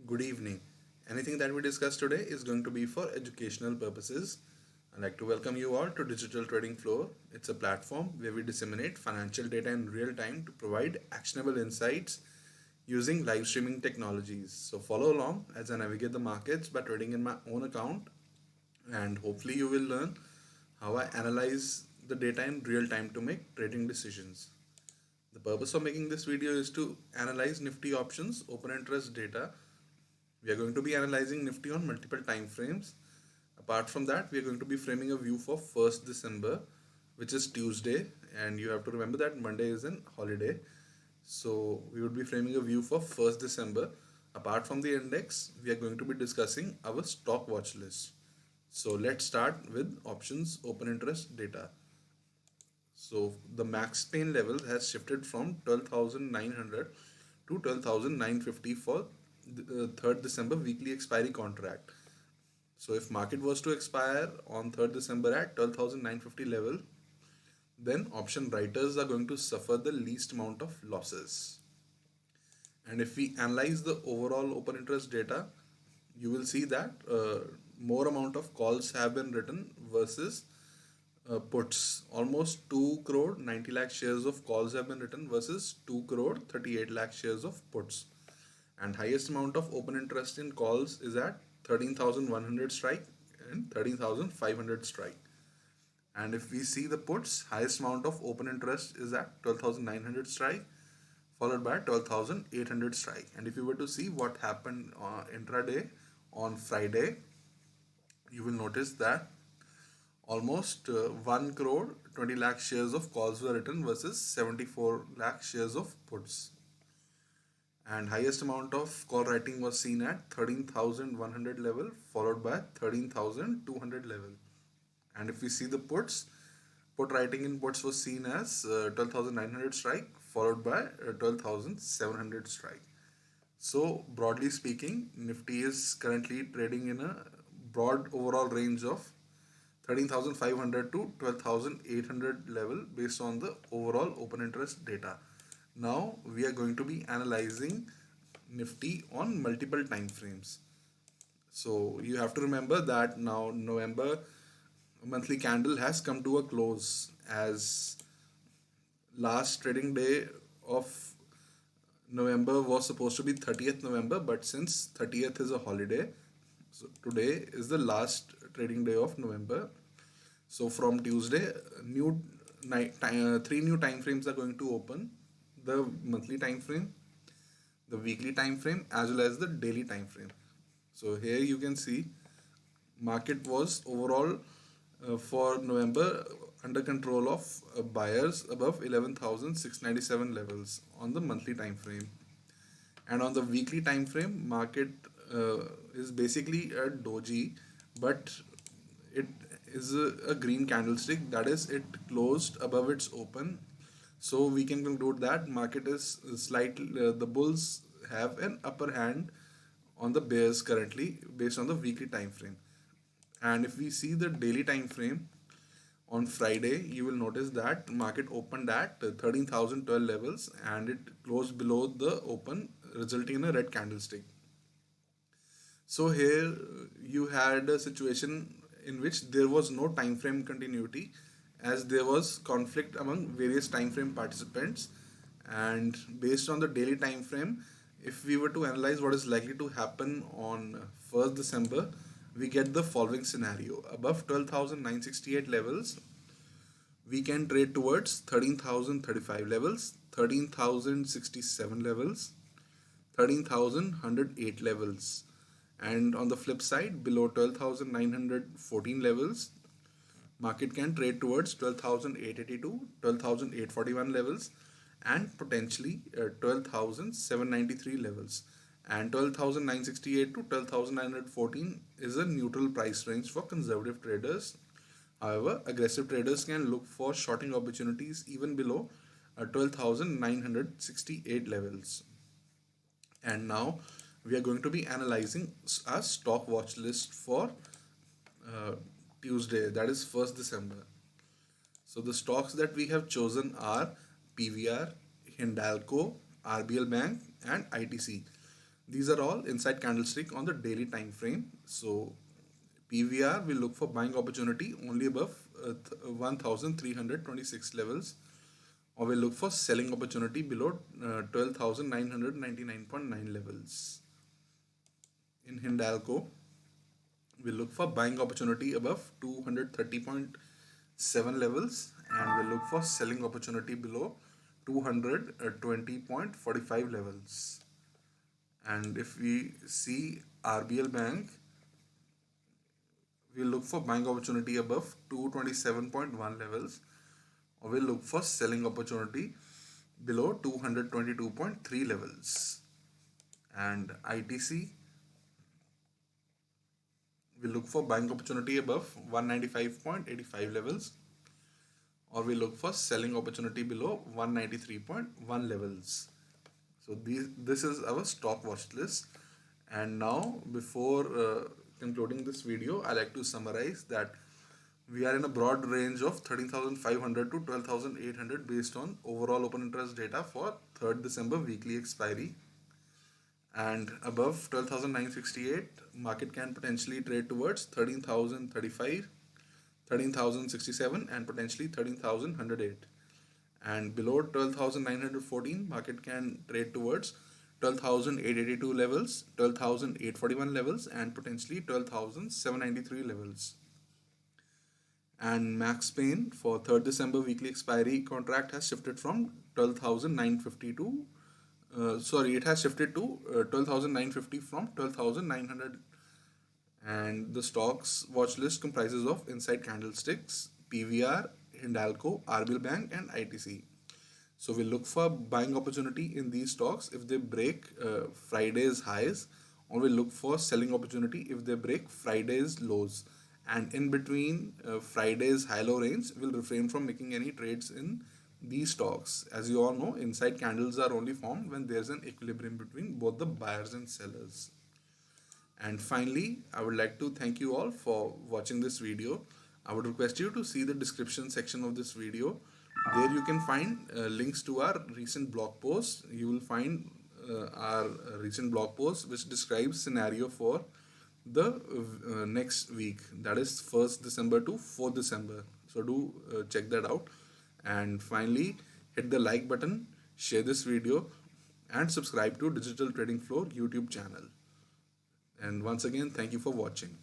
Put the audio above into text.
Good evening. Anything that we discuss today is going to be for educational purposes. I'd like to welcome you all to Digital Trading Floor. It's a platform where we disseminate financial data in real time to provide actionable insights using live streaming technologies. So follow along as I navigate the markets by trading in my own account, and hopefully you will learn how I analyze the data in real time to make trading decisions. The purpose of making this video is to analyze Nifty options open interest data. We are going to be analyzing Nifty on multiple time frames. Apart from that, we are going to be framing a view for 1st December, which is Tuesday, and you have to remember that Monday is an holiday. So we would be framing a view for 1st December. Apart from the index, we are going to be discussing our stock watch list. So let's start with options open interest data. So the max pain level has shifted from 12,900 to 12,950 for the 3rd December weekly expiry contract. So if market was to expire on 3rd December at 12,950 level, then option writers are going to suffer the least amount of losses. And if we analyze the overall open interest data, you will see that more amount of calls have been written versus puts. Almost 2 crore 90 lakh shares of calls have been written versus 2 crore 38 lakh shares of puts. And highest amount of open interest in calls is at 13,100 strike and 13,500 strike. And if we see the puts, highest amount of open interest is at 12,900 strike, followed by 12,800 strike. And if you were to see what happened intraday on Friday, you will notice that almost 1 crore 20 lakh shares of calls were written versus 74 lakh shares of puts. And highest amount of call writing was seen at 13,100 level, followed by 13,200 level. And if we see the puts, put writing in puts was seen as 12,900 strike, followed by 12,700 strike. So broadly speaking, Nifty is currently trading in a broad overall range of 13,500 to 12,800 level based on the overall open interest data. Now we are going to be analyzing Nifty on multiple time frames. So you have to remember that now November monthly candle has come to a close, as last trading day of November was supposed to be 30th November, but since 30th is a holiday, so today is the last trading day of November. So from Tuesday, three new time frames are going to open: the monthly time frame, the weekly time frame, as well as the daily time frame. So here you can see market was overall for November under control of buyers above 11,697 levels on the monthly time frame. And on the weekly time frame, market is basically a doji, but it is a green candlestick. That is, it closed above its open. So we can conclude that market is slightly the bulls have an upper hand on the bears currently based on the weekly time frame. And if we see the daily time frame on Friday, you will notice that market opened at 13,012 levels and it closed below the open, resulting in a red candlestick. So here you had a situation in which there was no time frame continuity, as there was conflict among various time frame participants. And based on the daily time frame, if we were to analyze what is likely to happen on 1st December, we get the following scenario: above 12,968 levels, we can trade towards 13,035 levels, 13,067 levels, 13,108 levels. And on the flip side, below 12,914 levels, market can trade towards 12,882, 12,841 levels, and potentially 12,793 levels. And 12,968 to 12,914 is a neutral price range for conservative traders. However, aggressive traders can look for shorting opportunities even below 12,968 levels. And now we are going to be analyzing a stock watch list for uh, Tuesday, that is 1st December. So the stocks that we have chosen are PVR, Hindalco, RBL Bank, and ITC. These are all inside candlestick on the daily time frame. So PVR will look for buying opportunity only above 1326 levels, or will look for selling opportunity below 12,999.9 levels. In Hindalco, we'll look for buying opportunity above 230.7 levels, and we'll look for selling opportunity below 220.45 levels. And if we see RBL Bank, we'll look for buying opportunity above 227.1 levels, or we'll look for selling opportunity below 222.3 levels. And ITC, we look for buying opportunity above 195.85 levels, or we look for selling opportunity below 193.1 levels. So this is our stock watch list. And now, before concluding this video, I like to summarize that we are in a broad range of 13,500 to 12,800 based on overall open interest data for 3rd December weekly expiry. And above 12,968, market can potentially trade towards 13,035, 13,067, and potentially 13,108. And below 12,914, market can trade towards 12,882 levels, 12,841 levels, and potentially 12,793 levels. And Max Pain for 3rd December weekly expiry contract has shifted from 12,950 to it has shifted to 12,950 from 12,900. And the stocks watch list comprises of inside candlesticks, PVR, Hindalco, RBL Bank, and ITC. So we look for buying opportunity in these stocks if they break Friday's highs, or we look for selling opportunity if they break Friday's lows. And in between Friday's high-low range, we'll refrain from making any trades in these stocks. As you all know, inside candles are only formed when there's an equilibrium between both the buyers and sellers. And finally, I would like to thank you all for watching this video. I would request you to see the description section of this video. There you can find links to our recent blog posts. You will find our recent blog post which describes scenario for the next week, that is 1st December to 4th December. So do check that out. And finally, hit the like button, share this video, and subscribe to Digital Trading Floor YouTube channel. And once again, thank you for watching.